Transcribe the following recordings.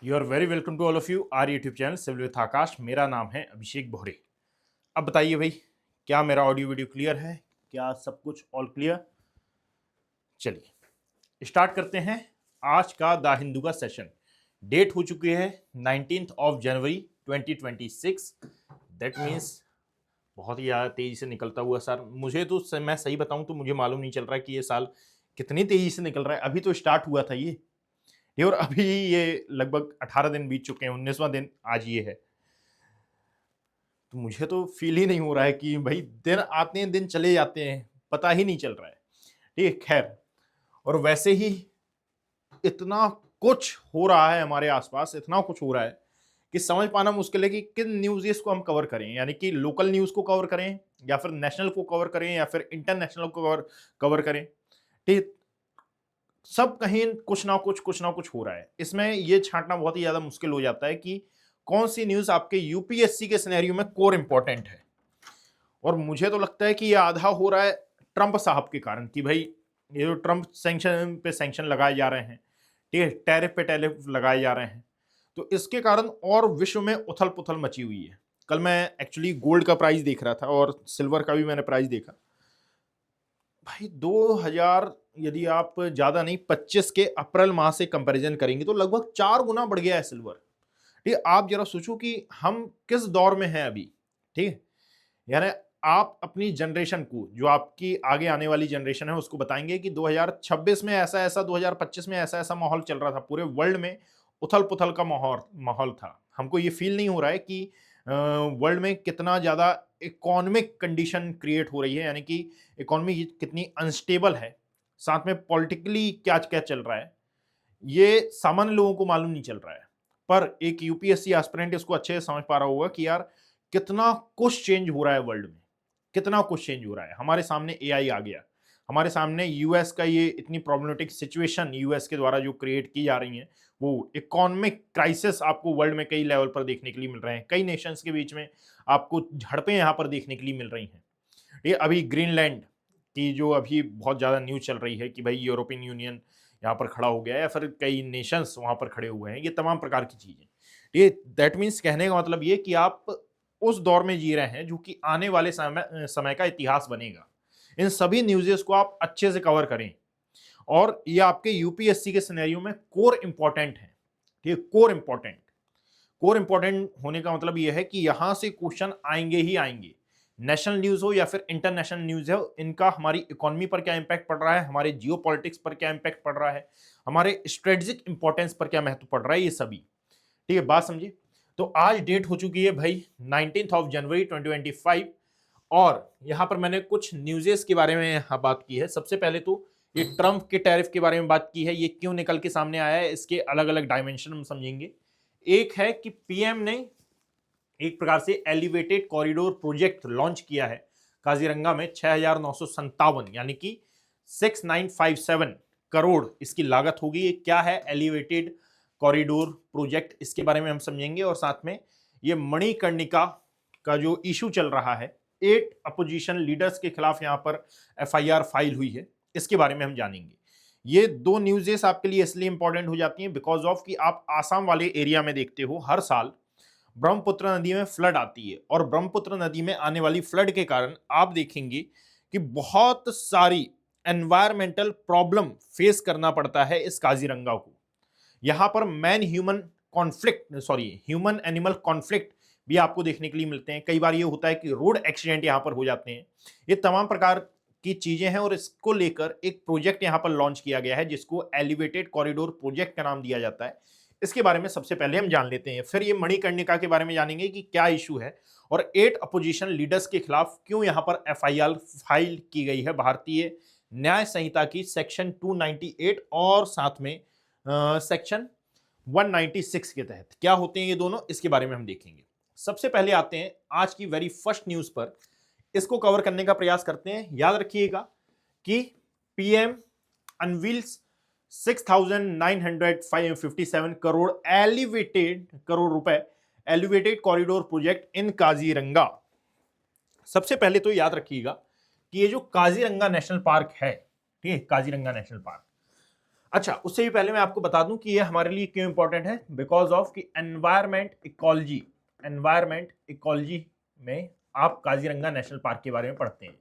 You are very welcome to all of you are YouTube channel civil with Aakash. मेरा नाम है अभिषेक बोहरे। अब बताइए भाई, क्या मेरा ऑडियो वीडियो क्लियर है? क्या सब कुछ ऑल क्लियर? चलिए स्टार्ट करते हैं आज का द हिंदू का सेशन। डेट हो चुकी है 19th of January 2026। That means बहुत ही ज़्यादा तेज़ी से निकलता हुआ सर। मुझे तो मैं सही बताऊं तो मुझे मालूम नहीं चल रहा है कि ये साल कितनी तेज़ी से निकल रहा है। अभी तो स्टार्ट हुआ था ये और अभी ये लगभग 18 दिन बीत चुके हैं, 19वां दिन आज ये है। तो मुझे तो फील ही नहीं हो रहा है कि भाई दिन आते हैं दिन चले जाते हैं, पता ही नहीं चल रहा है। ठीक है, खैर। और वैसे ही इतना कुछ हो रहा है हमारे आसपास, इतना कुछ हो रहा है कि समझ पाना मुश्किल है कि किन न्यूज़ को हम कवर करें, यानी कि लोकल न्यूज़ को कवर करें या फिर नेशनल को कवर करें या फिर इंटरनेशनल को कवर करें। ठीक, सब कहीं कुछ ना कुछ हो रहा है। इसमें ये छांटना बहुत ही ज्यादा मुश्किल हो जाता है कि कौन सी न्यूज आपके यूपीएससी के सिनेरियो में कोर इंपॉर्टेंट है। और मुझे तो लगता है कि ये आधा हो रहा है ट्रंप साहब के कारण कि भाई ये जो ट्रंप सैंक्शन लगाए जा रहे हैं, ठीक है, टैरिफ पे टैरिफ लगाए जा रहे हैं, तो इसके कारण और विश्व में उथल पुथल मची हुई है। कल मैं एक्चुअली गोल्ड का प्राइस देख रहा था और सिल्वर का भी मैंने प्राइस देखा। भाई 2000, यदि आप ज्यादा नहीं 25 के अप्रैल माह से कंपैरिजन करेंगे तो लगभग 4 गुना बढ़ गया है सिल्वर। ठीक है, आप जरा सोचो कि हम किस दौर में हैं अभी। ठीक है, यानी आप अपनी जनरेशन को, जो आपकी आगे आने वाली जनरेशन है, उसको बताएंगे कि 2026 में ऐसा ऐसा, 2025 में ऐसा ऐसा माहौल चल रहा था, पूरे वर्ल्ड में उथल पुथल का माहौल माहौल था। हमको ये फील नहीं हो रहा है कि वर्ल्ड में कितना ज़्यादा इकोनॉमिक कंडीशन क्रिएट हो रही है, यानी कि इकोनॉमी कितनी अनस्टेबल है, साथ में पॉलिटिकली क्या क्या चल रहा है, ये सामान्य लोगों को मालूम नहीं चल रहा है। पर एक यूपीएससी एस्पिरेंट इसको अच्छे से समझ पा रहा होगा कि यार कितना कुछ चेंज हो रहा है वर्ल्ड में, कितना कुछ चेंज हो रहा है। हमारे सामने एआई आ गया, हमारे सामने यूएस का ये इतनी प्रॉब्लमेटिक सिचुएशन यूएस के द्वारा जो क्रिएट की जा रही है, वो इकोनॉमिक क्राइसिस आपको वर्ल्ड में कई लेवल पर देखने के लिए मिल रहे हैं। कई नेशंस के बीच में आपको झड़पें यहाँ पर देखने के लिए मिल रही हैं। ये अभी ग्रीनलैंड की जो अभी बहुत ज़्यादा न्यूज़ चल रही है कि भाई यूरोपियन यूनियन यहाँ पर खड़ा हो गया है या फिर कई नेशंस वहाँ पर खड़े हुए हैं, ये तमाम प्रकार की चीज़ें। ये दैट मीन्स कहने का मतलब ये कि आप उस दौर में जी रहे हैं जो कि आने वाले समय का इतिहास बनेगा। इन सभी न्यूज़ेस को आप अच्छे से कवर करें और ये आपके यूपीएससी के सिनेरियो में कोर इंपॉर्टेंट है। ठीक है, कोर इंपॉर्टेंट होने का मतलब यह है कि यहां से क्वेश्चन आएंगे ही आएंगे। नेशनल न्यूज हो या फिर इंटरनेशनल न्यूज हो, इनका हमारी इकोनॉमी पर क्या इंपैक्ट पड़ रहा है, हमारे जियो पॉलिटिक्स पर क्या इंपैक्ट पड़ रहा है, हमारे स्ट्रेटेजिक इंपॉर्टेंस पर क्या महत्व पड़ रहा है, ये सभी। ठीक है, बात समझिए। तो आज डेट हो चुकी है भाई 19th ऑफ जनवरी 2025 और यहां पर मैंने कुछ न्यूज़ेस के बारे में यहाँ बात की है। सबसे पहले तो ये ट्रंप के टैरिफ के बारे में बात की है, ये क्यों निकल के सामने आया है, इसके अलग अलग डायमेंशन हम समझेंगे। एक है कि पीएम ने एक प्रकार से एलिवेटेड कॉरिडोर प्रोजेक्ट लॉन्च किया है काजीरंगा में, 6,957 यानी कि 6957 करोड़ इसकी लागत होगी। ये क्या है एलिवेटेड कॉरिडोर प्रोजेक्ट, इसके बारे में हम समझेंगे। और साथ में ये मणिकर्णिका का जो इशू चल रहा है, 8 अपोजिशन लीडर्स के खिलाफ यहाँ पर एफआईआर फाइल हुई है, इसके बारे में हम जानेंगे। ये दो न्यूज़ेस आपके लिए इसलिए इंपॉर्टेंट हो जाती हैं बिकॉज ऑफ कि आप आसाम वाले एरिया में देखते हो हर साल ब्रह्मपुत्र नदी में फ्लड आती है और ब्रह्मपुत्र नदी में आने वाली फ्लड के कारण आप देखेंगे कि बहुत सारी एनवायरमेंटल प्रॉब्लम फेस करना पड़ता है इस काजीरंगा को। यहां पर ह्यूमन एनिमल कॉन्फ्लिक्ट भी आपको देखने के लिए मिलते हैं। कई बार ये होता है कि रोड एक्सीडेंट यहां पर हो जाते हैं। ये तमाम प्रकार की चीजें हैं और इसको लेकर एक प्रोजेक्ट यहां पर लॉन्च किया गया है जिसको एलिवेटेड कॉरिडोर प्रोजेक्ट का नाम दिया जाता है। इसके बारे में सबसे पहले हम जान लेते हैं, फिर ये मणिकर्णिका के बारे में जानेंगे कि क्या इशू है और 8 अपोजिशन लीडर्स के खिलाफ क्यों यहां पर एफआईआर फाइल की गई है भारतीय न्याय संहिता की सेक्शन 298 और साथ में सेक्शन 196 के तहत क्या होते हैं ये दोनों, इसके बारे में हम देखेंगे। सबसे पहले आते हैं आज की वेरी फर्स्ट न्यूज पर, इसको कवर करने का प्रयास करते हैं। याद रखिएगा कि पीएम अनवील्स 6,957 करोड़ रुपए elevated corridor project in Kaziranga. सबसे पहले तो याद रखिएगा कि ये जो काजीरंगा नेशनल पार्क है, ठीक है, काजीरंगा नेशनल पार्क, अच्छा, उससे भी पहले मैं आपको बता दूं कि ये हमारे लिए क्यों इंपॉर्टेंट है, बिकॉज ऑफ कि एनवायरमेंट इकोलॉजी में आप काजीरंगा नेशनल पार्क के बारे में पढ़ते हैं,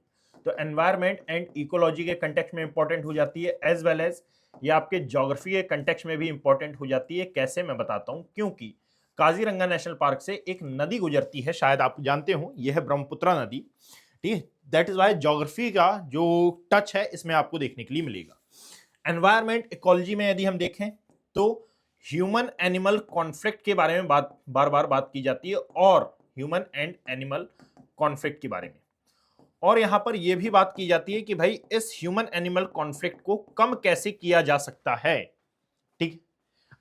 तो एनवायरमेंट एंड इकोलॉजी के कंटेक्स्ट में इंपॉर्टेंट हो जाती है, एज वेल एज ये आपके ज्योग्राफी के कंटेक्स्ट में भी इंपॉर्टेंट हो जाती है। कैसे, मैं बताता हूं। क्योंकि काजीरंगा नेशनल पार्क से एक नदी गुजरती है, शायद आप जानते हो, यह है ब्रह्मपुत्रा नदी। ठीक है, दैट इज वाई ज्योग्राफी का जो टच है इसमें आपको देखने के लिए मिलेगा। एनवायरमेंट इकोलॉजी में यदि हम देखें तो ह्यूमन एनिमल कॉन्फ्लिक्ट के बारे में बार बार बात की जाती है, और ह्यूमन एंड एनिमल कॉन्फ्लिक्ट के बारे में, और यहां पर यह भी बात की जाती है कि भाई इस ह्यूमन एनिमल कॉन्फ्लिक्ट को कम कैसे किया जा सकता है। ठीक,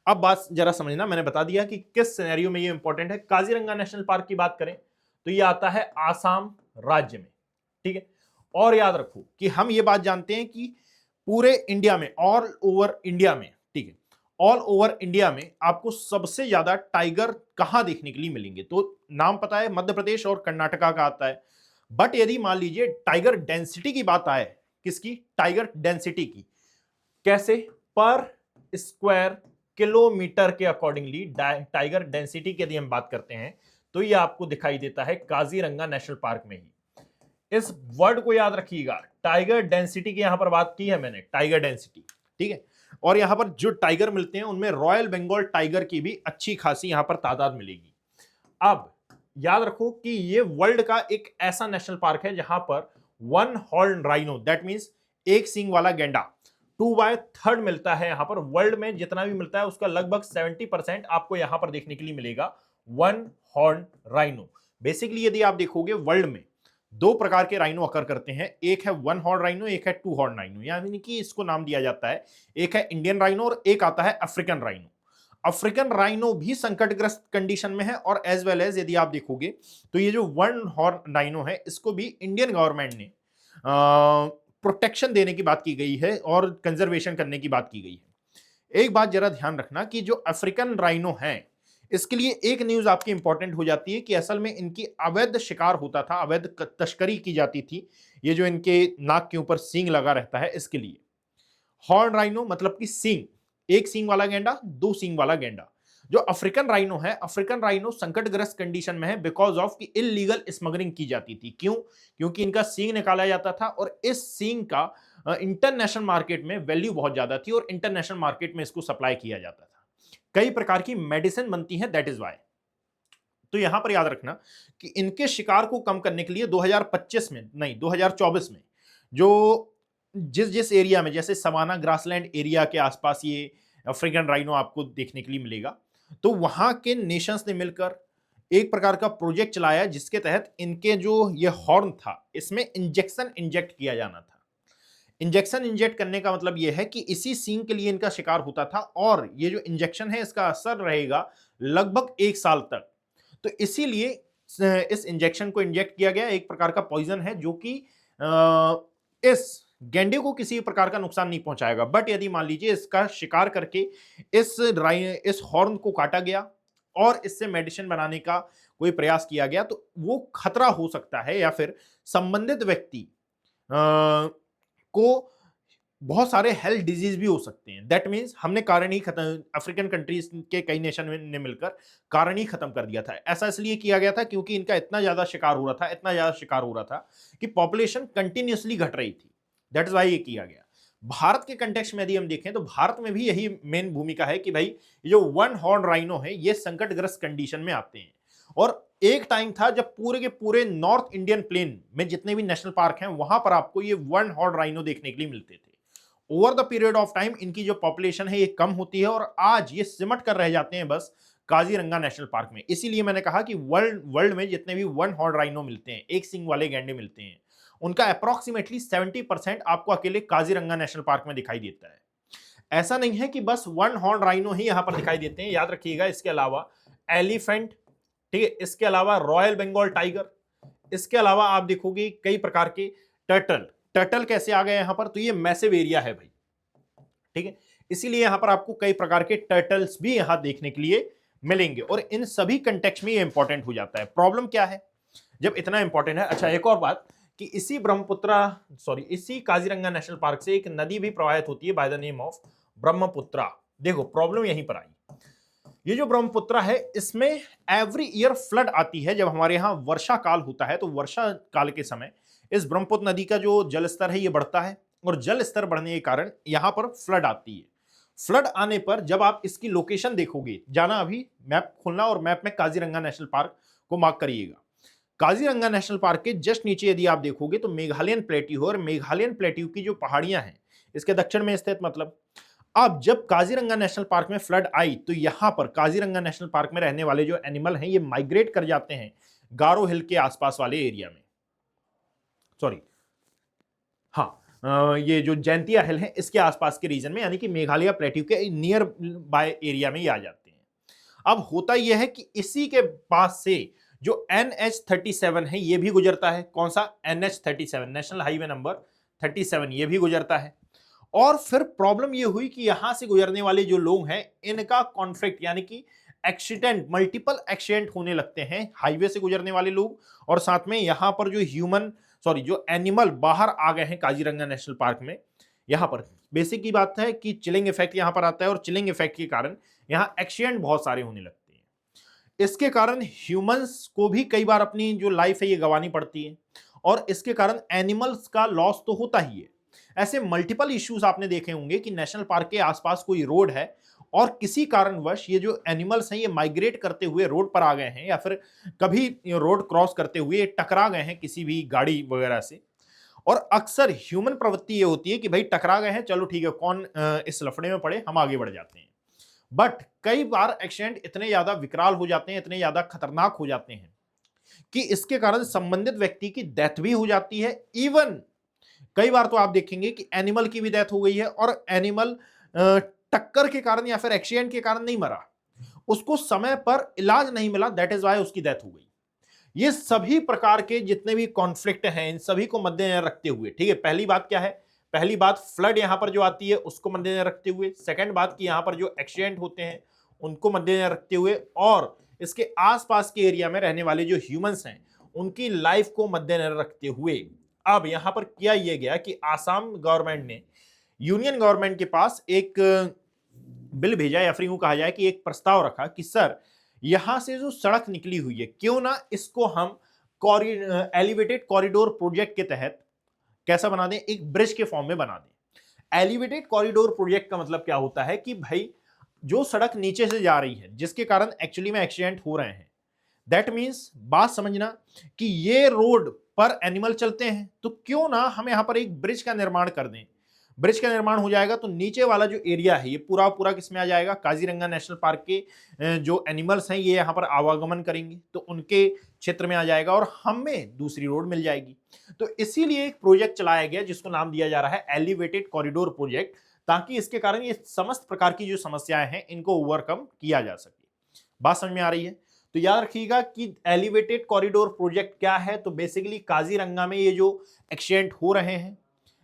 अब बात जरा समझना, मैंने बता दिया कि किस सिनेरियो में ये इंपॉर्टेंट है। काजीरंगा नेशनल पार्क की बात करें तो ये आता है आसाम राज्य में। ठीक है, और याद रखो कि हम ये बात जानते हैं कि पूरे इंडिया में, ऑल ओवर इंडिया में, ठीक है, ऑल ओवर इंडिया में आपको सबसे ज्यादा टाइगर कहां देखने के लिए मिलेंगे, तो नाम पता है, मध्य प्रदेश और कर्नाटका का आता है। बट यदि मान लीजिए टाइगर डेंसिटी की बात आए, किसकी, टाइगर डेंसिटी की, कैसे, पर स्क्वायर किलोमीटर के अकॉर्डिंगली टाइगर डेंसिटी की यदि हम बात करते हैं तो ये आपको दिखाई देता है काजीरंगा नेशनल पार्क में ही। इस वर्ड को याद रखिएगा, टाइगर डेंसिटी की यहां पर बात की है मैंने, टाइगर डेंसिटी। ठीक है, और यहां पर जो टाइगर मिलते हैं उनमें रॉयल बंगाल टाइगर की भी अच्छी खासी यहां पर तादाद मिलेगी। अब याद रखो कि ये वर्ल्ड का एक ऐसा नेशनल पार्क है जहां पर one horn rhino, that means एक सींग वाला गेंडा 2/3 मिलता है। यहां पर वर्ल्ड में जितना भी मिलता है उसका लगभग 70% आपको यहां पर देखने के लिए मिलेगा वन हॉर्न राइनो। बेसिकली यदि आप देखोगे वर्ल्ड में दो प्रकार के राइनो अकर करते हैं, एक है वन हॉर्न राइनो, एक है टू हॉर्न राइनो, यानी कि इसको नाम दिया जाता है, एक है इंडियन राइनो और एक आता है अफ्रीकन राइनो। अफ्रीकन राइनो भी संकटग्रस्त कंडीशन में है, और एज वेल एज यदि आप देखोगे तो ये जो वन हॉर्न राइनो है इसको भी इंडियन गवर्नमेंट ने प्रोटेक्शन देने की बात की गई है और कंजर्वेशन करने की बात की गई है। एक बात जरा ध्यान रखना कि जो अफ्रीकन राइनो है इसके लिए एक न्यूज आपकी इंपॉर्टेंट हो जाती है कि असल में इनकी अवैध शिकार होता था, अवैध तस्करी की जाती थी, ये जो इनके नाक के ऊपर सींग लगा रहता है इसके लिए। हॉर्न राइनो मतलब कि सींग, एक सींग वाला गेंडा, दो सींग वाला गेंडा। जो अफ्रीकन राइनो है, अफ्रीकन राइनो संकटग्रस्त कंडीशन में है बिकॉज ऑफ कि इलीगल स्मगलिंग की जाती थी। क्यों? क्योंकि इनका सींग निकाला जाता था और इस सींग का इंटरनेशनल मार्केट में वैल्यू बहुत ज्यादा थी और इंटरनेशनल मार्केट में इसको सप्लाई किया जाता था, कई प्रकार की मेडिसिन बनती है, दैट इज वाई। तो यहां पर याद रखना कि इनके शिकार को कम करने के लिए 2025 में नहीं 2024 में जो जिस जिस एरिया में, जैसे सवाना ग्रासलैंड एरिया के आसपास ये अफ्रीकन राइनो आपको देखने के लिए मिलेगा, तो वहां के नेशंस ने मिलकर एक प्रकार का प्रोजेक्ट चलाया जिसके तहत इनके जो ये हॉर्न था इसमें इंजेक्शन इंजेक्ट किया जाना था। इंजेक्शन इंजेक्ट करने का मतलब यह है कि इसी सींग के लिए इनका शिकार होता था, और ये जो इंजेक्शन है इसका असर रहेगा लगभग 1 साल तक। तो इसीलिए इस इंजेक्शन को इंजेक्ट किया गया, एक प्रकार का पॉइजन है जो कि इस गेंडे को किसी प्रकार का नुकसान नहीं पहुंचाएगा। बट यदि मान लीजिए इसका शिकार करके इस हॉर्न को काटा गया और इससे मेडिसिन बनाने का कोई प्रयास किया गया तो वो खतरा हो सकता है, या फिर संबंधित व्यक्ति को बहुत सारे हेल्थ डिजीज भी हो सकते हैं। दैट मींस हमने कारण ही खत्म, अफ्रीकन कंट्रीज के कई नेशन ने मिलकर कारण ही खत्म कर दिया था। ऐसा इसलिए किया गया था क्योंकि इनका इतना ज्यादा शिकार हो रहा था, इतना ज्यादा शिकार हो रहा था कि पॉपुलेशन कंटिन्यूअसली घट रही थी। दैट इज वाई ये किया गया। भारत के कंटेक्स्ट में यदि हम देखें तो भारत में भी यही मेन भूमिका है कि भाई जो वन हॉर्न राइनो है ये संकटग्रस्त कंडीशन में आते हैं। और एक टाइम था जब पूरे के पूरे नॉर्थ इंडियन प्लेन में जितने भी नेशनल पार्क हैं वहां पर आपको ये वन हॉर्न राइनो देखने के लिए मिलते थे। Over the period of time इनकी जो पॉपुलेशन है ये कम होती है और आज ये सिमट कर रह जाते हैं बस काजीरंगा नेशनल पार्क में। इसीलिए मैंने कहा कि वर्ल्ड में जितने भी वन हॉर्न राइनो मिलते हैं, एक सिंग वाले गैंडे मिलते हैं, उनका अप्रोक्सीमेटली 70% आपको अकेले काजीरंगा नेशनल पार्क में दिखाई देता है। ऐसा नहीं है कि बस वन हॉर्न राइनो ही यहां पर दिखाई देते हैं, याद रखिएगा इसके अलावा एलिफेंट, ठीक है, इसके अलावा रॉयल बंगाल टाइगर, इसके अलावा आप देखोगे कई प्रकार के टर्टल कैसे आ गए यहां पर, तो ये मैसिव एरिया है भाई, ठीक है, इसीलिए यहां पर आपको कई प्रकार के टर्टल्स भी यहां देखने के लिए मिलेंगे और इन सभी कंटेक्स्ट में ये इंपॉर्टेंट हो जाता है। प्रॉब्लम क्या है जब इतना इंपॉर्टेंट है? अच्छा, एक और बात कि इसी काजीरंगा नेशनल पार्क से एक नदी भी प्रवाहित होती है by the name of Brahmaputra. देखो प्रॉब्लम यहीं पर आई, ये जो ब्रह्मपुत्रा है इसमें एवरी ईयर फ्लड आती है। जब हमारे यहाँ वर्षा काल होता है तो वर्षा काल के समय इस ब्रह्मपुत्र नदी का जो जल स्तर है ये बढ़ता है, और जल स्तर बढ़ने के कारण यहाँ पर फ्लड आती है। फ्लड आने पर जब आप इसकी लोकेशन देखोगे, जाना अभी मैप खोलना और मैप में काजीरंगा नेशनल पार्क को मार्क करिएगा। काजीरंगा नेशनल पार्क के जस्ट नीचे यदि आप देखोगे तो मेघालयन प्लेट्यू और मेघालयन प्लेट्यू की जो पहाड़ियां हैं इसके दक्षिण में स्थित, मतलब अब जब काजीरंगा नेशनल पार्क में फ्लड आई तो यहां पर काजीरंगा नेशनल पार्क में रहने वाले जो एनिमल हैं ये माइग्रेट कर जाते हैं गारो हिल के आसपास वाले एरिया में, सॉरी हाँ, ये जो जैंतिया हिल है इसके आसपास के रीजन में, यानी कि मेघालय प्लेट्यू के नियर बाय एरिया में ही आ जाते हैं। अब होता यह है कि इसी के पास से जो NH37 है ये भी गुजरता है। कौन सा? NH37, नेशनल हाईवे नंबर 37, ये भी गुजरता है। और फिर प्रॉब्लम ये हुई कि यहां से गुजरने वाले जो लोग हैं इनका कॉन्फ्लिक्ट यानी कि एक्सीडेंट, मल्टीपल एक्सीडेंट होने लगते हैं, हाईवे से गुजरने वाले लोग और साथ में यहां पर जो जो एनिमल बाहर आ गए हैं काजीरंगा नेशनल पार्क में। यहां पर बेसिक की बात है कि चिलिंग इफेक्ट यहां पर आता है और चिलिंग इफेक्ट के कारण यहां एक्सीडेंट बहुत सारे होने लगते हैं। इसके कारण ह्यूमंस को भी कई बार अपनी जो लाइफ है ये गंवानी पड़ती है और इसके कारण एनिमल्स का लॉस तो होता ही है। ऐसे मल्टीपल इश्यूज आपने देखे होंगे कि नेशनल पार्क के आसपास कोई रोड है और किसी कारणवश ये जो एनिमल्स हैं ये माइग्रेट करते हुए रोड पर आ गए हैं या फिर कभी रोड क्रॉस करते हुए टकरा गए हैं किसी भी गाड़ी वगैरह से। और अक्सर ह्यूमन प्रवृत्ति ये होती है कि भाई टकरा गए हैं, चलो ठीक है, कौन इस लफड़े में पड़े, हम आगे बढ़ जाते हैं। बट कई बार एक्सीडेंट इतने ज्यादा विकराल हो जाते हैं, इतने ज्यादा खतरनाक हो जाते हैं कि इसके कारण संबंधित व्यक्ति की डेथ भी हो जाती है। इवन कई बार तो आप देखेंगे कि एनिमल की भी डेथ हो गई है और एनिमल टक्कर के कारण या फिर एक्सीडेंट के कारण नहीं मरा, उसको समय पर इलाज नहीं मिला, दैट इज वाई उसकी डेथ हो गई। ये सभी प्रकार के जितने भी कॉन्फ्लिक्ट हैं इन सभी को मद्देनजर रखते हुए, ठीक है, पहली बात क्या है, पहली बात फ्लड यहां पर जो आती है उसको मद्देनजर रखते हुए, सेकंड बात कि यहां पर जो एक्सीडेंट होते हैं उनको मद्देनजर रखते हुए और इसके आसपास के एरिया में रहने वाले जो ह्यूमंस हैं उनकी लाइफ को मद्देनजर रखते हुए अब यहां पर किया यह गया कि आसाम गवर्नमेंट ने यूनियन गवर्नमेंट के पास एक बिल भेजा या फिर यूं कहा जाए कि एक प्रस्ताव रखा कि सर यहां से जो सड़क निकली हुई है क्यों ना इसको हम एलिवेटेड कॉरिडोर प्रोजेक्ट के तहत कैसा बना दें, एक ब्रिज के फॉर्म में बना दें। एलिवेटेड कॉरिडोर प्रोजेक्ट का मतलब क्या होता है कि भाई जो सड़क नीचे से जा रही है जिसके कारण एक्चुअली में एक्सीडेंट हो रहे हैं, दैट मीन्स बात समझना कि ये रोड पर एनिमल चलते हैं तो क्यों ना हम यहां पर एक ब्रिज का निर्माण कर दें। ब्रिज का निर्माण हो जाएगा तो नीचे वाला जो एरिया है ये पूरा पूरा किसमें आ जाएगा, काजीरंगा नेशनल पार्क के जो एनिमल्स हैं ये यहाँ पर आवागमन करेंगे तो उनके क्षेत्र में आ जाएगा और हमें दूसरी रोड मिल जाएगी। तो इसीलिए एक प्रोजेक्ट चलाया गया जिसको नाम दिया जा रहा है एलिवेटेड कॉरिडोर प्रोजेक्ट, ताकि इसके कारण ये समस्त प्रकार की जो समस्याएं हैं इनको ओवरकम किया जा सके। बात समझ में आ रही है? तो याद रखिएगा कि एलिवेटेड कॉरिडोर प्रोजेक्ट क्या है, तो बेसिकली काजीरंगा में ये जो एक्सीडेंट हो रहे हैं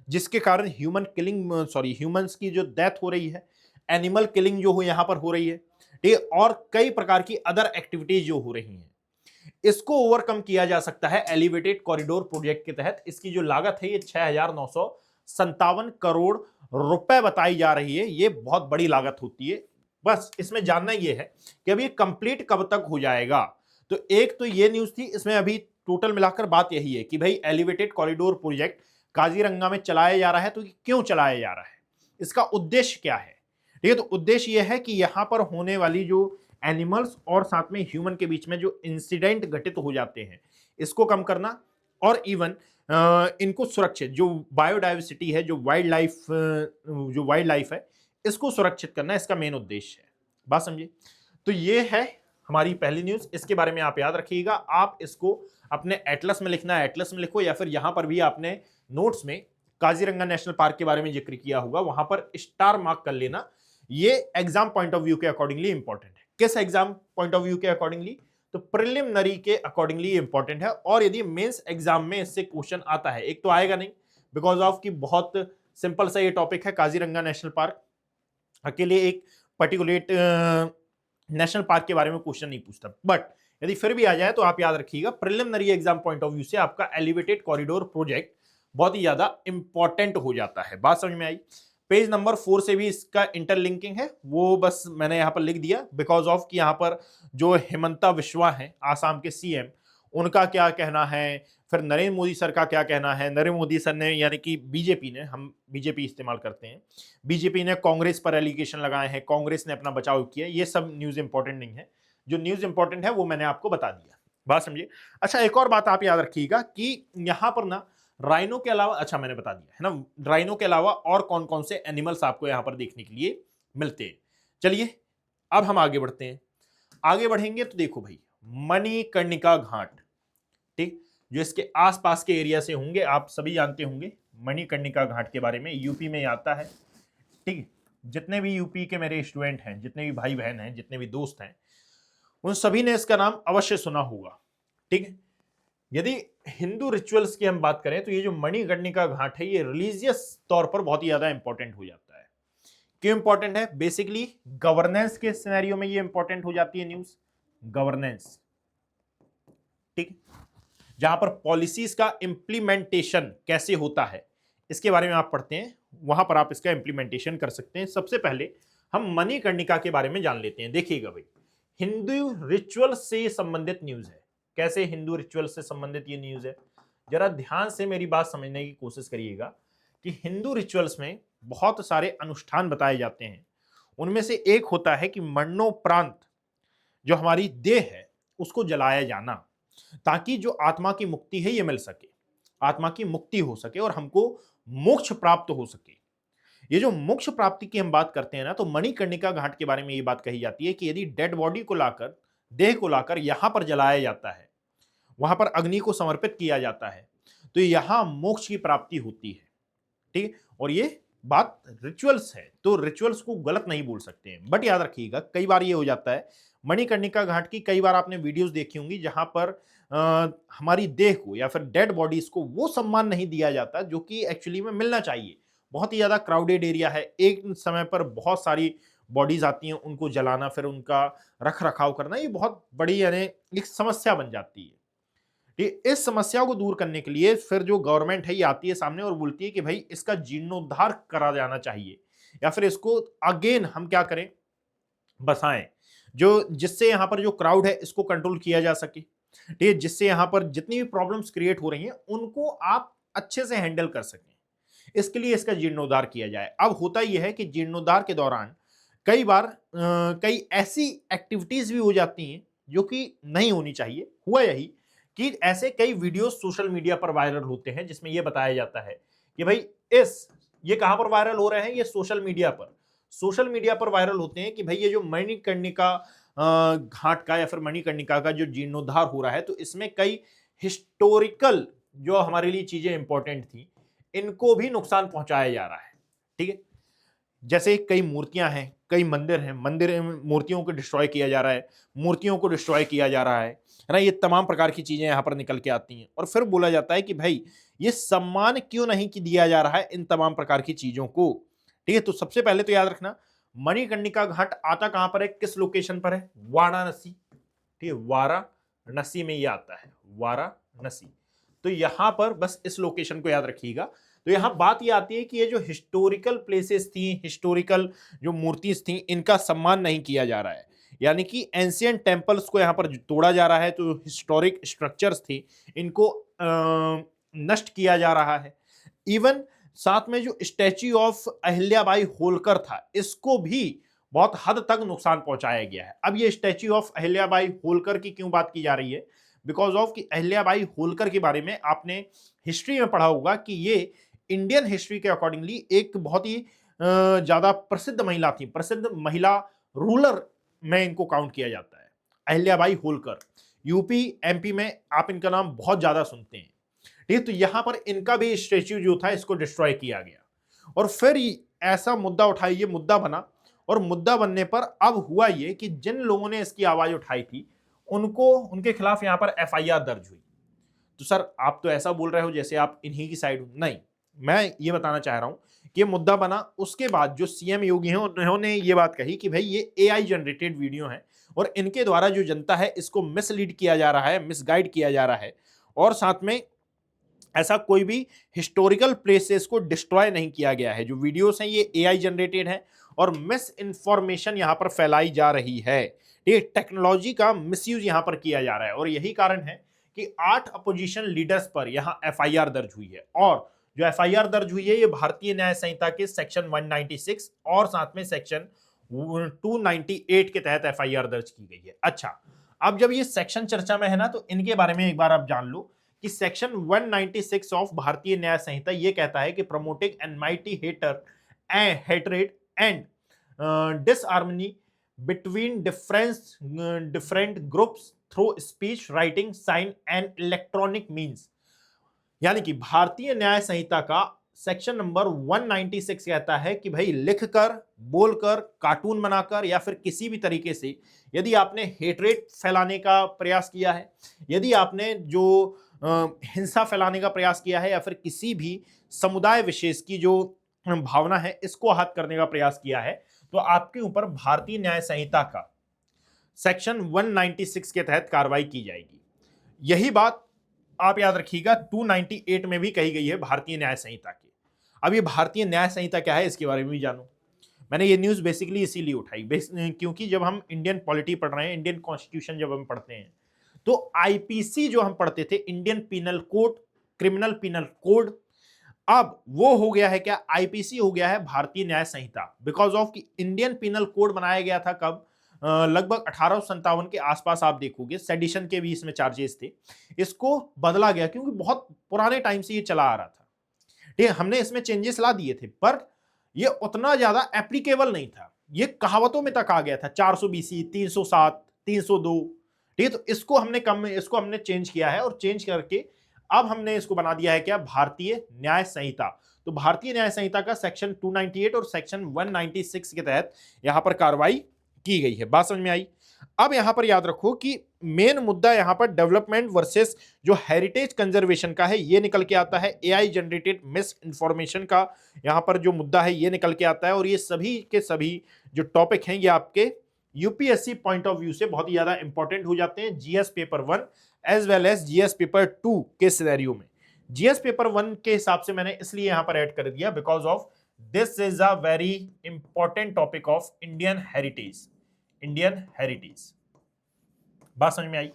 जिसके कारण ह्यूमंस की जो डेथ हो रही है, एनिमल किलिंग जो यहाँ पर हो रही है, ठीक है, और कई प्रकार की अदर एक्टिविटीज जो हो रही हैं, इसको ओवरकम किया जा सकता है एलिवेटेड कॉरिडोर प्रोजेक्ट के तहत। इसकी जो लागत है ये 6,957 करोड़ रुपए बताई जा रही है। ये बहुत बड़ी लागत होती है। बस इसमें जानना ये है कि अभी कंप्लीट कब तक हो जाएगा। तो एक तो ये न्यूज थी, इसमें अभी टोटल मिलाकर बात यही है कि भाई एलिवेटेड कॉरिडोर प्रोजेक्ट काजीरंगा में चलाया जा रहा है, तो क्यों चलाया जा रहा है, इसका उद्देश्य क्या है, ठीक है। तो उद्देश्य यह है कि यहां पर होने वाली जो एनिमल्स और साथ में ह्यूमन के बीच में जो इंसिडेंट घटित हो जाते हैं इसको कम करना और इवन इनको सुरक्षित, जो बायोडाइवर्सिटी है, जो वाइल्ड लाइफ है, इसको सुरक्षित करना इसका मेन उद्देश्य है। बात समझिए? तो ये है हमारी पहली न्यूज। इसके बारे में आप याद रखिएगा, आप इसको अपने एटलस में लिखना है, एटलस में लिखो, या फिर यहां पर भी आपने नोट्स में काजीरंगा नेशनल पार्क के बारे में जिक्र किया होगा, वहां पर स्टार मार्क कर लेना। ये एग्जाम पॉइंट ऑफ व्यू के अकॉर्डिंगली इंपॉर्टेंट है। किस एग्जाम पॉइंट ऑफ व्यू के अकॉर्डिंगली? तो प्रिलिमिनरी के अकॉर्डिंगली इंपॉर्टेंट है। और यदि मेंस एग्जाम में इससे क्वेश्चन आता है, एक तो आएगा नहीं बिकॉज ऑफ कि बहुत सिंपल सा ये टॉपिक है, काजीरंगा नेशनल पार्क अकेले एक पर्टिकुलर नेशनल पार्क के बारे में क्वेश्चन नहीं पूछता, बट यदि फिर भी आ जाए तो आप याद रखिएगा preliminary exam point of view से आपका एलिवेटेड कॉरिडोर प्रोजेक्ट बहुत ही ज्यादा इंपॉर्टेंट हो जाता है। बात समझ में आई? पेज नंबर 4 से भी इसका इंटरलिंकिंग है, वो बस मैंने यहाँ पर लिख दिया बिकॉज ऑफ कि यहाँ पर जो हिमंता बिस्वा हैं आसाम के सीएम, उनका क्या कहना है, फिर नरेंद्र मोदी सर का क्या कहना है। नरेंद्र मोदी सर ने यानी कि बीजेपी ने, हम बीजेपी इस्तेमाल करते हैं, बीजेपी ने कांग्रेस पर एलिगेशन लगाए हैं, कांग्रेस ने अपना बचाव किया। ये सब न्यूज इंपॉर्टेंट नहीं है, जो न्यूज इंपॉर्टेंट है वो मैंने आपको बता दिया, बात समझिए। अच्छा, एक और बात आप याद रखिएगा कि यहां पर ना राइनो के अलावा, अच्छा मैंने बता दिया है ना, राइनो के अलावा और कौन कौन से एनिमल्स आपको यहां पर देखने के लिए मिलते हैं। चलिए अब हम आगे बढ़ते हैं। आगे बढ़ेंगे तो देखो भाई, मणिकर्णिका घाट, ठीक, जो इसके आसपास के एरिया से होंगे, आप सभी जानते होंगे मणिकर्णिका घाट के बारे में, यूपी में आता है। ठीक, जितने भी यूपी के मेरे स्टूडेंट हैं, जितने भी भाई बहन हैं, जितने भी दोस्त हैं, उन सभी ने इसका नाम अवश्य सुना होगा। ठीक है, यदि हिंदू रिचुअल्स की हम बात करें तो ये जो मणिकर्णिका घाट है, ये रिलीजियस तौर पर बहुत ही ज्यादा इंपॉर्टेंट हो जाता है। क्यों इंपॉर्टेंट है? बेसिकली गवर्नेंस के सिनेरियो में ये इंपॉर्टेंट हो जाती है न्यूज, गवर्नेंस, ठीक, जहां पर पॉलिसीज का इंप्लीमेंटेशन कैसे होता है इसके बारे में आप पढ़ते हैं, वहां पर आप इसका इंप्लीमेंटेशन कर सकते हैं। सबसे पहले हम मणिकर्णिका के बारे में जान लेते हैं। देखिएगा भाई, हिंदू रिचुअल से संबंधित न्यूज है। कैसे हिंदू रिचुअल से संबंधित ये न्यूज है? जरा ध्यान से मेरी बात समझने की कोशिश करिएगा कि हिंदू रिचुअल्स में बहुत सारे अनुष्ठान बताए जाते हैं। उनमें से एक होता है कि मरणोपरांत जो हमारी देह है उसको जलाया जाना, ताकि जो आत्मा की मुक्ति है ये मिल सके, आत्मा की मुक्ति हो सके और हमको मोक्ष प्राप्त हो सके। ये जो मोक्ष प्राप्ति की हम बात करते हैं ना, तो मणिकर्णिका घाट के बारे में ये बात कही जाती है कि यदि डेड बॉडी को लाकर, देह को लाकर यहां पर जलाया जाता है, वहां पर अग्नि को समर्पित किया जाता है, तो यहां मोक्ष की प्राप्ति होती है। ठीक, और ये बात रिचुअल्स है, तो रिचुअल्स को गलत नहीं बोल सकते हैं। बट याद रखिएगा, कई बार ये हो जाता है, मणिकर्णिका घाट की कई बार आपने वीडियोस देखी होंगी जहां पर हमारी देह को या फिर डेड बॉडीज को वो सम्मान नहीं दिया जाता जो कि एक्चुअली में मिलना चाहिए। बहुत ही ज्यादा क्राउडेड एरिया है, एक समय पर बहुत सारी बॉडीज आती हैं, उनको जलाना, फिर उनका रख रखाव करना, ये बहुत बड़ी यानी एक समस्या बन जाती है। इस समस्या को दूर करने के लिए फिर जो गवर्नमेंट है ये आती है सामने और बोलती है कि भाई इसका जीर्णोद्धार करा जाना चाहिए, या फिर इसको अगेन हम क्या करें, बसाएं, जो जिससे यहाँ पर जो क्राउड है इसको कंट्रोल किया जा सके। ठीक है, जिससे यहाँ पर जितनी भी प्रॉब्लम्स क्रिएट हो रही हैं उनको आप अच्छे से हैंडल कर सकें, इसके लिए इसका जीर्णोद्धार किया जाए। अब होता यह है कि जीर्णोद्धार के दौरान कई बार कई ऐसी एक्टिविटीज भी हो जाती हैं जो कि नहीं होनी चाहिए। हुआ यही कि ऐसे कई वीडियो सोशल मीडिया पर वायरल होते हैं जिसमें यह बताया जाता है कि भाई ये कहां पर वायरल हो रहे हैं, ये सोशल मीडिया पर वायरल होते हैं कि भाई ये जो मणिकर्णिका घाट का या फिर मणिकर्णिका का जो जीर्णोद्धार हो रहा है, तो इसमें कई हिस्टोरिकल जो हमारे लिए चीजें इंपॉर्टेंट थी इनको भी नुकसान पहुंचाया जा रहा है। ठीक है, जैसे कई मूर्तियां हैं, कई मंदिर हैं, मंदिर मूर्तियों को डिस्ट्रॉय किया जा रहा है, मूर्तियों को डिस्ट्रॉय किया जा रहा है ना, ये तमाम प्रकार की चीजें यहां पर निकल के आती हैं। और फिर बोला जाता है कि भाई ये सम्मान क्यों नहीं दिया जा रहा है इन तमाम प्रकार की चीजों को। ठीक है, तो सबसे पहले तो याद रखना, मणिकर्णिका घाट आता कहां पर है, किस लोकेशन पर है? वाराणसी। ठीक है, वाराणसी में ये आता है, वाराणसी। तो यहां पर बस इस लोकेशन को याद रखिएगा। तो यहां बात ये आती है कि ये जो हिस्टोरिकल प्लेसेस थी, हिस्टोरिकल जो मूर्तियां थी, इनका सम्मान नहीं किया जा रहा है, यानी कि एंशिएंट टेम्पल्स को यहां पर तोड़ा जा रहा है, तो हिस्टोरिक स्ट्रक्चर्स थी इनको नष्ट किया जा रहा है। इवन साथ में जो स्टैच्यू ऑफ अहिल्याबाई होलकर था, इसको भी बहुत हद तक नुकसान पहुंचाया गया है। अब ये स्टैच्यू ऑफ अहिल्याबाई होलकर की क्यों बात की जा रही है? बिकॉज ऑफ कि अहिल्याबाई होलकर के बारे में आपने हिस्ट्री में पढ़ा होगा कि ये इंडियन हिस्ट्री के अकॉर्डिंगली एक बहुत ही ज्यादा प्रसिद्ध महिला थी, प्रसिद्ध महिला रूलर में इनको काउंट किया जाता है। अहिल्याबाई होलकर, यूपी एमपी में आप इनका नाम बहुत ज्यादा सुनते हैं। ठीक है, तो यहां पर इनका भी स्टैच्यू जो था इसको डिस्ट्रॉय किया गया, और फिर ऐसा मुद्दा उठाई, ये मुद्दा बना, और मुद्दा बनने पर अब हुआ ये कि जिन लोगों ने इसकी आवाज उठाई थी उनको, उनके खिलाफ यहां पर एफआईआर दर्ज हुई। तो सर आप तो ऐसा बोल रहे हो जैसे आप इन्हीं की साइड हो। नहीं, मैं ये बताना चाह रहा हूं कि ये मुद्दा बना, उसके बाद जो सीएम योगी हैं उन्होंने ये बात कही कि भाई ये एआई जनरेटेड वीडियो है और इनके द्वारा जो जनता है इसको मिसलीड किया जा रहा है, मिसगाइड किया जा रहा है, और साथ में ऐसा कोई भी हिस्टोरिकल प्लेसेस को डिस्ट्रॉय नहीं किया गया है। जो वीडियोस हैं ये एआई जनरेटेड है और मिस इन्फॉर्मेशन यहां पर फैलाई जा रही है। ये टेक्नोलॉजी का मिसयूज यहां पर किया जा रहा है और यही कारण है कि 8 अपोजिशन लीडर्स पर यहां एफआईआर दर्ज हुई है। और जो एफआईआर दर्ज हुई है ये भारतीय न्याय संहिता के सेक्शन 196 और साथ में सेक्शन 298 के तहत एफआईआर दर्ज की गई है। अच्छा, अब जब ये सेक्शन चर्चा में है ना, तो इनके बारे में एक बार आप जान लो कि सेक्शन 196 ऑफ भारतीय न्याय संहिता ये कहता है कि promoting enmity hatred and disharmony between different groups through speech, writing, sign and electronic means. यानी कि भारतीय न्याय संहिता का सेक्शन नंबर 196 कहता है कि भाई लिखकर, बोलकर, कार्टून बनाकर या फिर किसी भी तरीके से यदि आपने हेटरेट फैलाने का प्रयास किया है, यदि आपने जो हिंसा फैलाने का प्रयास किया है या फिर किसी भी समुदाय विशेष की जो भावना है इसको आहत करने का प्रयास किया है, तो आपके ऊपर भारतीय न्याय संहिता का सेक्शन 196 के तहत कार्रवाई की जाएगी। यही बात आप याद रखिएगा 298 में भी कही गई है भारतीय न्याय संहिता की। अब ये भारतीय न्याय संहिता क्या है इसके बारे में भी जानो। मैंने ये न्यूज़ बेसिकली इसीलिए उठाई क्योंकि जब हम इंडियन पॉलिटी पढ़ रहे हैं, इंडियन कॉन्स्टिट्यूशन जब हम पढ़ते हैं, तो आईपीसी जो हम पढ़ते थे, Indian penal code, criminal penal code, अब वो हो गया है क्या, आईपीसी हो गया है भारतीय न्याय संहिता। बिकॉज ऑफ कि इंडियन पीनल कोड बनाया गया था कब, लगभग 1857 के आसपास आप देखोगे, सेडिशन के भी इसमें चार्जेस थे, इसको बदला गया क्योंकि बहुत पुराने टाइम से ये चला आ रहा था। ठीक है, हमने इसमें चेंजेस ला दिए थे पर ये उतना ज्यादा एप्लीकेबल नहीं था, ये कहावतों में तक आ गया था, 400 बीसी, 307, 302। ठीक है, तो इसको हमने चेंज किया है और चेंज करके अब हमने इसको बना दिया है क्या, भारतीय न्याय संहिता। तो भारतीय न्याय संहिता का सेक्शन 298 और सेक्शन 196 के तहत यहां पर कार्रवाई की गई है। बात समझ में आई। अब यहां पर याद रखो कि मेन मुद्दा यहां पर डेवलपमेंट वर्सेस जो हेरिटेज कंजर्वेशन का है ये निकल के आता है, एआई जनरेटेड मिस इंफॉर्मेशन का यहां पर जो मुद्दा है ये निकल के आता है। और ये सभी के सभी जो टॉपिक हैं ये आपके यूपीएससी पॉइंट ऑफ व्यू से बहुत ही ज्यादा इंपॉर्टेंट हो जाते हैं, GS paper 1 as well as GS paper 2 के सिनेरियो में। जीएस पेपर 1 के हिसाब से मैंने इसलिए यहां पर ऐड कर दिया because of this is a very important topic of Indian heritage. Indian heritage बात समझ में आई।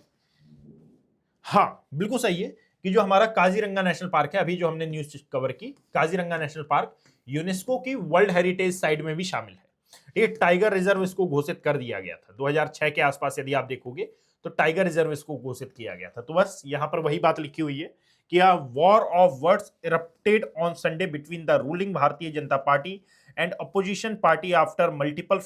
हाँ बिल्कुल सही है कि जो हमारा काजीरंगा नेशनल पार्क है, अभी जो हमने न्यूज कवर की, काजीरंगा नेशनल पार्क यूनेस्को की वर्ल्ड हेरिटेज साइट में भी शामिल है। ये टाइगर रिजर्व इसको घोषित कर दिया गया था 2006 के आसपास, यदि आप देखोगे तो टाइगर रिजर्व इसको घोषित किया गया था। तो बस यहां पर वही बात लिखी हुई है कि a war of words erupted on Sunday between the ruling Bharatiya Janata party and opposition party after multiple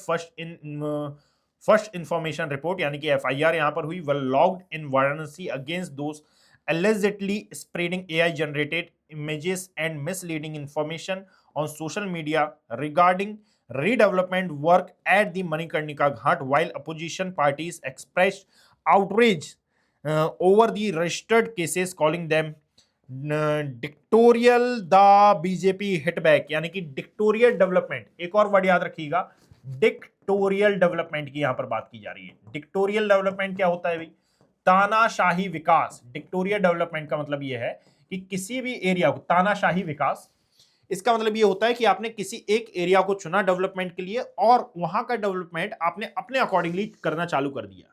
first information report, यानी कि FIR यहां पर हुई, were logged in Varanasi against those allegedly spreading AI generated images and misleading information on social media regarding redevelopment work at the Manikarnika Ghat, while opposition parties expressed outrage over the registered cases, calling them dictatorial the BJP hit back, यानी कि dictatorial development. एक और word याद रखिएगा, dictatorial development की यहां पर बात की जा रही है। डिक्टोरियल डेवलपमेंट क्या होता है भाई, तानाशाही विकास। डिक्टोरियल डेवलपमेंट का मतलब यह है कि किसी भी एरिया को, तानाशाही विकास इसका मतलब ये होता है कि आपने किसी एक एरिया को चुना डेवलपमेंट के लिए और वहां का डेवलपमेंट आपने अपने अकॉर्डिंगली करना चालू कर दिया।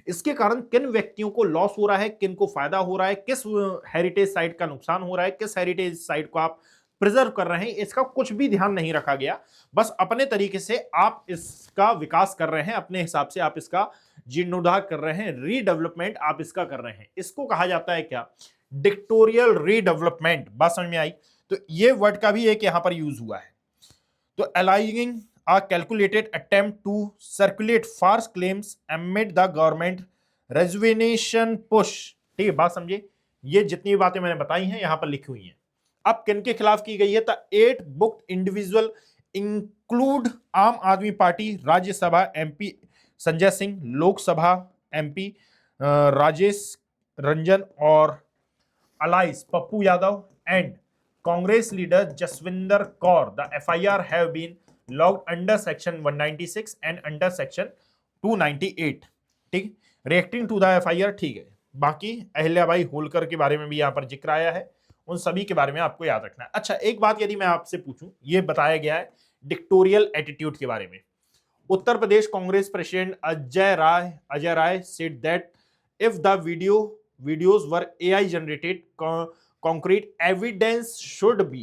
इसके कारण किन व्यक्तियों को लॉस हो रहा है, किन को फायदा हो रहा है, किस हेरिटेज साइट का नुकसान हो रहा है, किस हेरिटेज साइट को आप प्रिजर्व कर रहे हैं, इसका कुछ भी ध्यान नहीं रखा गया। बस अपने तरीके से आप इसका विकास कर रहे हैं, अपने हिसाब से आप इसका जीर्णोद्धार कर रहे हैं, रीडेवलपमेंट आप इसका कर रहे हैं। इसको कहा जाता है क्या, डिक्टोरियल रीडेवलपमेंट। बात समझ में आई। तो ये वर्ड का भी एक यहां पर यूज हुआ है। तो अलाइंग a calculated attempt to circulate false claims amid the government resignation push। ठीक है, बात समझे। ये जितनी बातें मैंने बताई हैं यहां पर लिखी हुई हैं। अब किन के खिलाफ की गई है, तो 8 booked individual include Aam Aadmi party Rajya Sabha MP Sanjay Singh, Lok Sabha MP Rajesh Ranjan और alias Pappu Yadav and Congress leader Jasvinder Kaur. The FIR have been logged under section 196 and under section 298। ठीक, रिएक्टिंग टू द एफआईआर। ठीक है, बाकी अहिल्याबाई होलकर के बारे में भी यहां पर जिक्र आया है, उन सभी के बारे में आपको याद रखना है। अच्छा, एक बात यदि मैं आपसे पूछूं, ये बताया गया है डिक्टोरियल एटीट्यूड के बारे में। Uttar Pradesh Congress president Ajay Rai said that if the videos were AI generated, concrete evidence should be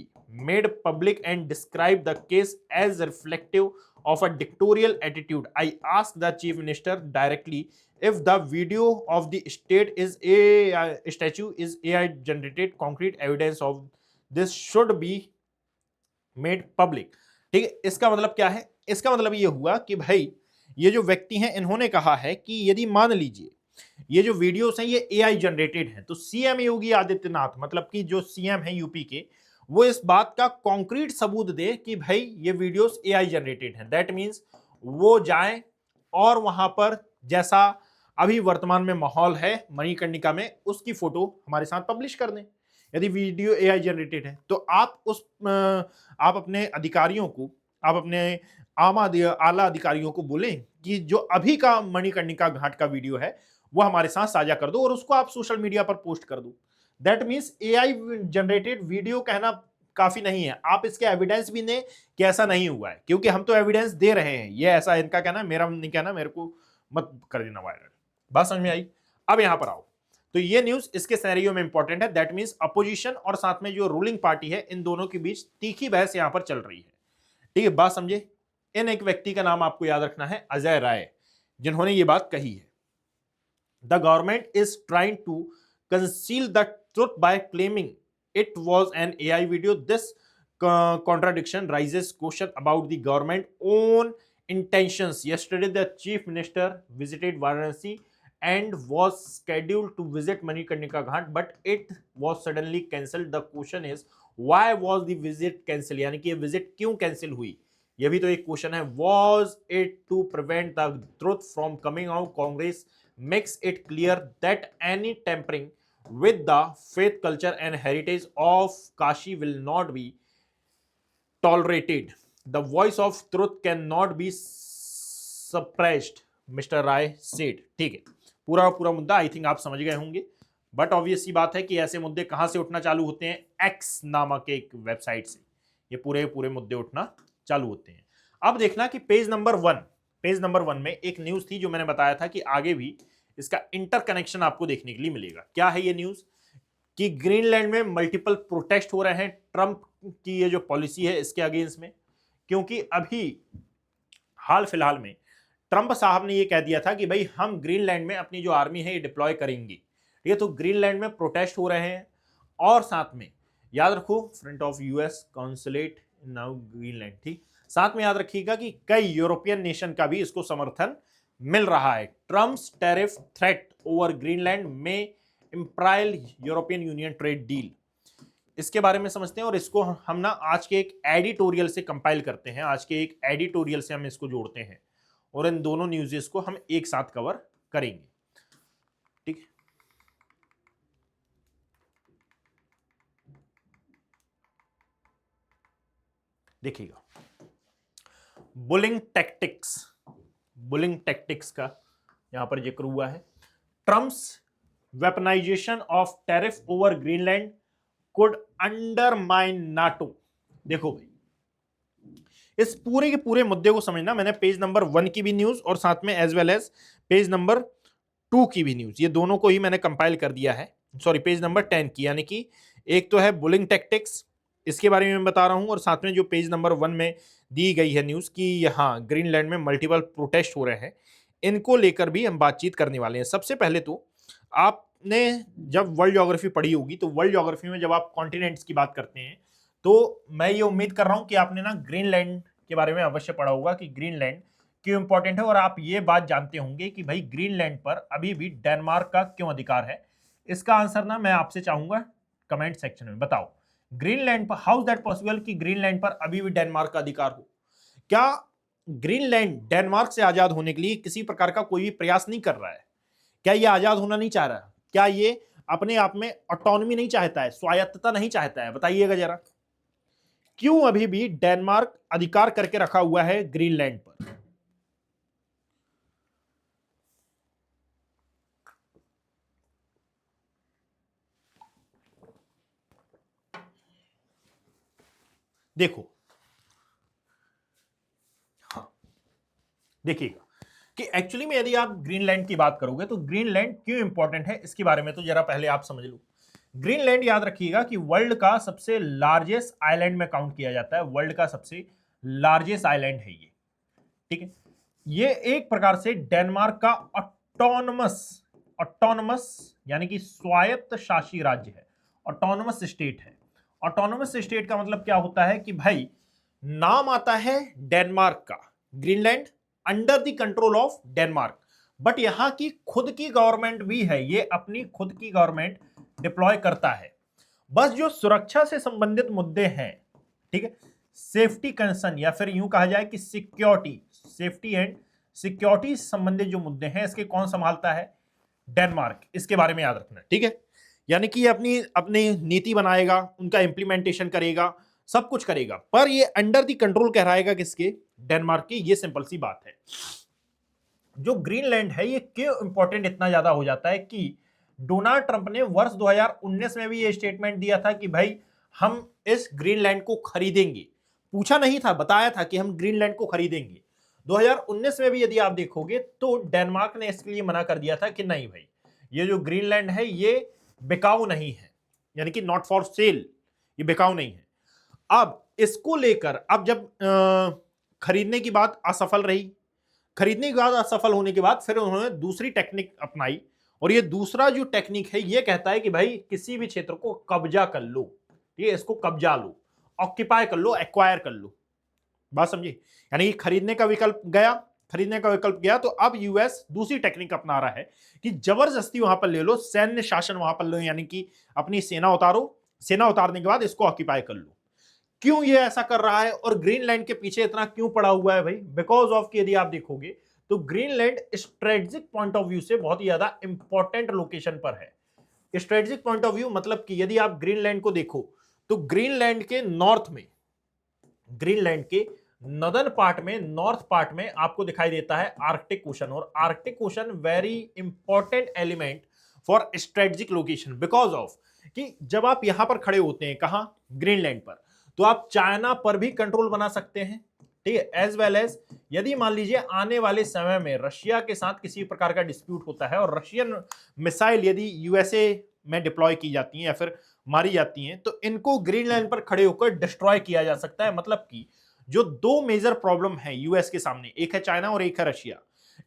made public and describe the case as reflective of a dictatorial attitude. I asked the chief minister directly if the video of the state is a statue is AI generated, concrete evidence of this should be made public. ठीक है, इसका मतलब क्या है? इसका मतलब ये हुआ कि भाई ये जो व्यक्ति हैं इन्होंने कहा है कि यदि मान लीजिए ये जो वीडियोस हैं ये एआई जनरेटेड हैं, तो सीएम योगी आदित्यनाथ, मतलब कि जो सीएम है यूपी के, वो इस बात का कॉन्क्रीट सबूत दे कि भाई ये वीडियोस एआई जनरेटेड हैं। दैट मींस वो जाएं और वहां पर जैसा अभी वर्तमान में माहौल है मणिकर्णिका में, उसकी फोटो हमारे साथ पब्लिश कर दें। यदि वीडियो एआई जनरेटेड है तो आप अपने अधिकारियों को, आप अपने आला अधिकारियों को बोलें कि जो अभी का मणिकर्णिका घाट का वीडियो है वो हमारे साथ साझा कर दो और उसको आप सोशल मीडिया पर पोस्ट कर दो। That means AI generated video कहना काफी नहीं है, आप इसके एविडेंस भी दें कि ऐसा नहीं हुआ है, क्योंकि हम तो एविडेंस दे रहे हैं। ये ऐसा इनका कहना, मेरा नहीं कहना, मेरे को मत कर देना वायरल। बात समझ में आई? अब यहां पर आओ, तो ये न्यूज इसके सिनेरियो में इंपॉर्टेंट है। दैट मीन्स अपोजिशन और साथ में जो रूलिंग पार्टी है, इन दोनों के बीच तीखी बहस यहां पर चल रही है। ठीक है, बात समझे? इन एक व्यक्ति का नाम आपको याद रखना है, अजय राय, जिन्होंने ये बात कही है। The government is trying to conceal the truth by claiming it was an AI video. This contradiction raises question about the government's own intentions. Yesterday, the chief minister visited Varanasi and was scheduled to visit Manikarnika Ghat, but it was suddenly cancelled. The question is, why was the visit cancelled? यानी कि ये visit क्यों cancel हुई? ये भी तो एक question है। Was it to prevent the truth from coming out? Congress makes it clear that any tampering with the faith, culture and heritage of Kashi will not be tolerated. The voice of truth cannot be suppressed, Mr. Rai said. ठीक है, पूरा मुद्दा I think आप समझ गए होंगे। But obvious सी बात है कि ऐसे मुद्दे कहां से उठना चालू होते हैं? एक्स नामक एक वेबसाइट से ये पूरे मुद्दे उठना चालू होते हैं। अब देखना कि पेज नंबर वन में एक न्यूज थी जो मैंने बताया था कि आगे भी इसका इंटरकनेक्शन आपको देखने के लिए मिलेगा। क्या है ये न्यूज? कि ग्रीनलैंड में मल्टीपल प्रोटेस्ट हो रहे हैं ट्रंप की ये जो पॉलिसी है इसके अगेंस्ट में, क्योंकि अभी हाल फिलहाल में ट्रंप साहब ने ये कह दिया था कि भाई हम ग्रीनलैंड में अपनी जो आर्मी है ये डिप्लॉय करेंगे। ठीक है, तो ग्रीनलैंड में प्रोटेस्ट हो रहे हैं और साथ में याद रखो front of US consulate now Greenland. ठीक, साथ में याद रखिएगा कि कई यूरोपियन नेशन का भी इसको समर्थन मिल रहा है। Trump's tariff threat over Greenland में इम्प्राइल यूरोपियन यूनियन ट्रेड डील, इसके बारे में समझते हैं और इसको हम ना आज के एक एडिटोरियल से कंपाइल करते हैं। आज के एक एडिटोरियल से हम इसको जोड़ते हैं और इन दोनों न्यूज़ेस को हम एक साथ कवर करेंगे। ठीक, देखिएगा, बुलिंग टैक्टिक्स का यहां पर जिक्र हुआ है। Trump's weaponisation of tariff over Greenland could undermine NATO. देखो भाई, इस पूरे के पूरे मुद्दे को समझना, मैंने पेज नंबर 1 की भी न्यूज और साथ में as well as page number 2 की भी न्यूज, ये दोनों को ही मैंने कंपाइल कर दिया है। सॉरी, पेज नंबर 10 की, यानी कि एक तो है बुलिंग टैक्टिक्स, इसके बारे में मैं बता रहा हूं, और साथ में जो पेज नंबर 1 में दी गई है न्यूज कि यहाँ ग्रीनलैंड में मल्टीपल प्रोटेस्ट हो रहे हैं, इनको लेकर भी हम बातचीत करने वाले हैं। सबसे पहले तो आपने जब वर्ल्ड ज्योग्राफी पढ़ी होगी तो वर्ल्ड ज्योग्राफी में जब आप कॉन्टिनेंट्स की बात करते हैं तो मैं ये उम्मीद कर रहा हूं कि आपने ना ग्रीनलैंड के बारे में अवश्य पढ़ा होगा कि ग्रीनलैंड क्यों इंपॉर्टेंट है, और आप ये बात जानते होंगे कि भाई ग्रीनलैंड पर अभी भी डेनमार्क का क्यों अधिकार है। इसका आंसर ना मैं आपसे चाहूंगा कमेंट सेक्शन में बताओ। ग्रीनलैंड पर हाउ इज दैट पॉसिबल कि ग्रीनलैंड पर अभी भी डेनमार्क का अधिकार हो? क्या ग्रीनलैंड डेनमार्क से आजाद होने के लिए किसी प्रकार का कोई भी प्रयास नहीं कर रहा है? क्या ये आजाद होना नहीं चाह रहा? क्या ये अपने आप में ऑटोनॉमी नहीं चाहता है, स्वायत्तता नहीं चाहता है? बताइएगा जरा, क्यों अभी भी डेनमार्क अधिकार करके रखा हुआ है ग्रीनलैंड पर? देखो, हाँ, देखिएगा कि एक्चुअली में यदि आप ग्रीनलैंड की बात करोगे तो ग्रीनलैंड क्यों इंपॉर्टेंट है इसके बारे में तो जरा पहले आप समझ लो। ग्रीनलैंड याद रखिएगा कि वर्ल्ड का सबसे लार्जेस्ट आइलैंड में काउंट किया जाता है, वर्ल्ड का सबसे लार्जेस्ट आइलैंड है ये, ठीक है। ये एक प्रकार से डेनमार्क का ऑटोनमस ऑटोनमस यानी कि स्वायत्त शासी राज्य है, ऑटोनमस स्टेट है। ऑटोनमस स्टेट का मतलब क्या होता है कि भाई नाम आता है डेनमार्क का, Greenland under the control of Denmark, but यहां की खुद की गवर्नमेंट भी है, ये अपनी खुद की गवर्नमेंट डिप्लॉय करता है। बस जो सुरक्षा से संबंधित मुद्दे हैं, ठीक है, सेफ्टी कंसर्न या फिर यूं कहा जाए कि सिक्योरिटी, सेफ्टी एंड सिक्योरिटी संबंधित जो मुद्दे हैं इसके कौन संभालता है, डेनमार्क। इसके बारे में याद रखना, ठीक है। यानी कि ये अपनी अपनी नीति बनाएगा, उनका इंप्लीमेंटेशन करेगा, सब कुछ करेगा, पर ये अंडर द कंट्रोल कहलाएगा किसके, डेनमार्क की। ये सिंपल सी बात है। जो ग्रीनलैंड है ये क्यों इंपॉर्टेंट इतना ज्यादा हो जाता है कि डोनाल्ड ट्रंप ने वर्ष 2019 में भी ये स्टेटमेंट दिया था कि भाई हम इस ग्रीनलैंड को खरीदेंगे। पूछा नहीं था, बताया था कि हम ग्रीनलैंड को खरीदेंगे। 2019 में भी यदि आप देखोगे तो डेनमार्क ने इसके लिए मना कर दिया था कि नहीं भाई, ये जो ग्रीनलैंड है ये बिकाऊ नहीं है, यानी कि नॉट फॉर सेल, ये बिकाऊ नहीं है। अब इसको लेकर अब जब खरीदने की बात असफल रही, खरीदने के बाद असफल होने के बाद फिर उन्होंने दूसरी टेक्निक अपनाई, और ये दूसरा जो टेक्निक है ये कहता है कि भाई किसी भी क्षेत्र को कब्जा कर लो, ये इसको कब्जा लो, ऑक्यूपाई कर लो, एक्वायर कर लो। बात समझिए, यानी कि खरीदने का विकल्प गया, खरीदने का विकल्प गया, तो अब यूएस दूसरी टेक्निक अपना रहा है कि जबरदस्ती वहां पर ले लो, सैन्य शासन वहां पर लो, यानी कि अपनी सेना उतारो, सेना उतारने के बाद इसको ऑक्यूपाई कर लो। क्यों ये ऐसा कर रहा है और ग्रीनलैंड के पीछे इतना क्यों पड़ा हुआ है भाई? बिकॉज ऑफ कि यदि आप देखोगे तो Greenland strategic point of view से बहुत ही ज्यादा इंपॉर्टेंट लोकेशन पर है। स्ट्रेटेजिक पॉइंट ऑफ व्यू मतलब कि यदि आप ग्रीनलैंड को देखो तो ग्रीनलैंड के नॉर्थ में, ग्रीनलैंड के नॉर्दर्न पार्ट में, नॉर्थ पार्ट में आपको दिखाई देता है आर्कटिक ओशन, और Arctic ocean very important element for strategic location, because of कि जब आप यहां पर खड़े होते हैं, कहां, ग्रीनलैंड पर, तो आप चाइना पर भी कंट्रोल बना सकते हैं, ठीक है। एज वेल एज यदि मान लीजिए आने वाले समय में रशिया के साथ किसी प्रकार का डिस्प्यूट होता है और रशियन मिसाइल यदि यूएसए में डिप्लॉय की जाती हैं या फिर मारी जाती हैं, तो इनको ग्रीनलैंड पर खड़े होकर डिस्ट्रॉय किया जा सकता है। मतलब कि जो दो मेजर प्रॉब्लम है यूएस के सामने, एक है चाइना और एक है रशिया,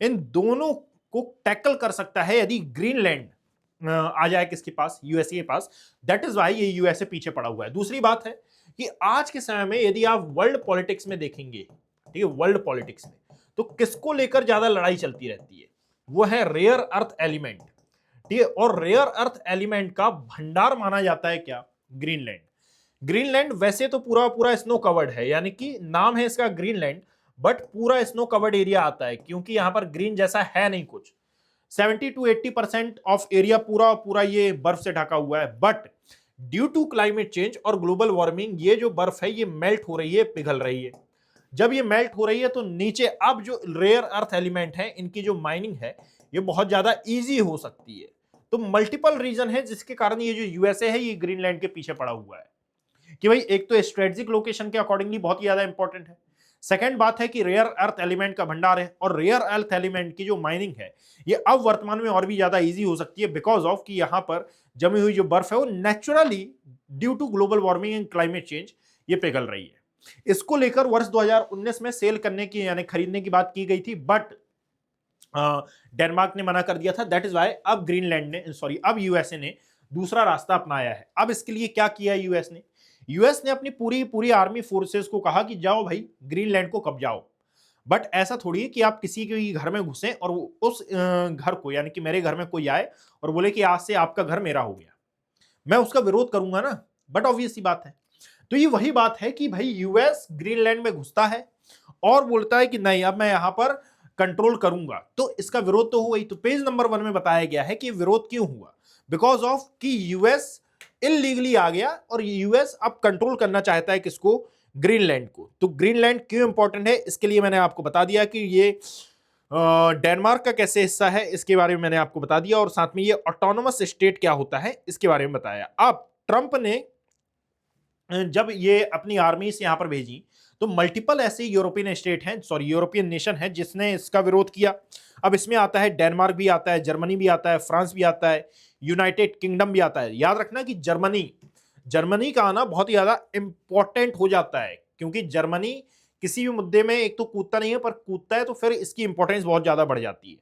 इन दोनों को टैकल कर सकता है यदि ग्रीनलैंड आ जाए किसके पास, यूएसए के पास। दैट इज वाई ये यूएसए पीछे पड़ा हुआ है। दूसरी बात है कि आज के समय में यदि आप वर्ल्ड पॉलिटिक्स में देखेंगे, ठीक है, वर्ल्ड पॉलिटिक्स में तो किसको लेकर ज्यादा लड़ाई चलती रहती है, वो है रेयर अर्थ एलिमेंट, ठीक है। और रेयर अर्थ एलिमेंट का भंडार माना जाता है क्या, ग्रीनलैंड। ग्रीनलैंड वैसे तो पूरा पूरा स्नो कवर्ड है, यानी कि नाम है इसका ग्रीनलैंड, बट पूरा स्नो कवर्ड एरिया आता है क्योंकि यहां पर ग्रीन जैसा है नहीं कुछ। 70 to 80% ऑफ एरिया पूरा पूरा ये बर्फ से ढका हुआ है, but due to climate change और ग्लोबल वार्मिंग ये जो बर्फ है ये मेल्ट हो रही है, पिघल रही है। जब ये मेल्ट हो रही है तो नीचे अब जो रेयर अर्थ एलिमेंट है इनकी जो माइनिंग है ये बहुत ज्यादा इजी हो सकती है। तो मल्टीपल रीजन है जिसके कारण ये जो यूएसए है ये ग्रीनलैंड के पीछे पड़ा हुआ है कि भाई एक तो स्ट्रेटेजिक लोकेशन के अकॉर्डिंगली बहुत ही ज्यादा इंपॉर्टेंट है, सेकंड बात है कि रेयर अर्थ एलिमेंट का भंडार है, और रेयर अर्थ एलिमेंट की जो माइनिंग है ये अब वर्तमान में और भी ज्यादा इजी हो सकती है बिकॉज ऑफ कि यहां पर जमी हुई जो बर्फ है वो naturally due to global warming and climate change ये पिघल रही है। इसको लेकर वर्ष 2019 में सेल करने की यानी खरीदने की बात की गई थी, बट डेनमार्क ने मना कर दिया था। दैट इज वाई अब ग्रीनलैंड ने, सॉरी, अब यूएसए ने दूसरा रास्ता अपनाया है। अब इसके लिए क्या किया है यूएस ने अपनी पूरी पूरी आर्मी फोर्सेस को कहा कि जाओ भाई ग्रीनलैंड को कब्जाओ। बट ऐसा थोड़ी है कि आप किसी के घर में घुसें और उस घर को, यानी कि मेरे घर में कोई आए और बोले कि आज से आपका घर मेरा हो गया, मैं उसका विरोध करूंगा ना, बट ऑब्वियस सी बात है। तो ये वही बात है कि भाई यूएस ग्रीनलैंड में घुसता है और बोलता है कि नहीं अब मैं यहां पर कंट्रोल करूंगा, तो इसका विरोध तो हुआ ही। तो पेज नंबर 1 में बताया गया है कि विरोध क्यों हुआ, बिकॉज ऑफ कि यूएस इलीगली आ गया और यूएस अब कंट्रोल करना चाहता है किसको, ग्रीनलैंड को। तो ग्रीनलैंड क्यों इंपॉर्टेंट है इसके लिए मैंने आपको बता दिया कि ये डेनमार्क का कैसे हिस्सा है इसके बारे में मैंने आपको बता दिया, और साथ में ये ऑटोनोमस स्टेट क्या होता है इसके बारे में बताया। अब ट्रंप ने जब ये अपनी आर्मी से यहाँ पर भेजी तो मल्टीपल ऐसे यूरोपियन स्टेट हैं, सॉरी यूरोपियन नेशन है जिसने इसका विरोध किया। अब इसमें आता है डेनमार्क भी आता है, जर्मनी भी आता है, फ्रांस भी आता है, यूनाइटेड किंगडम भी आता है। याद रखना कि जर्मनी जर्मनी का आना बहुत ही ज्यादा इंपॉर्टेंट हो जाता है, क्योंकि जर्मनी किसी भी मुद्दे में एक तो कूदता नहीं है, पर कूदता है तो फिर इसकी इंपॉर्टेंस बहुत ज्यादा बढ़ जाती है।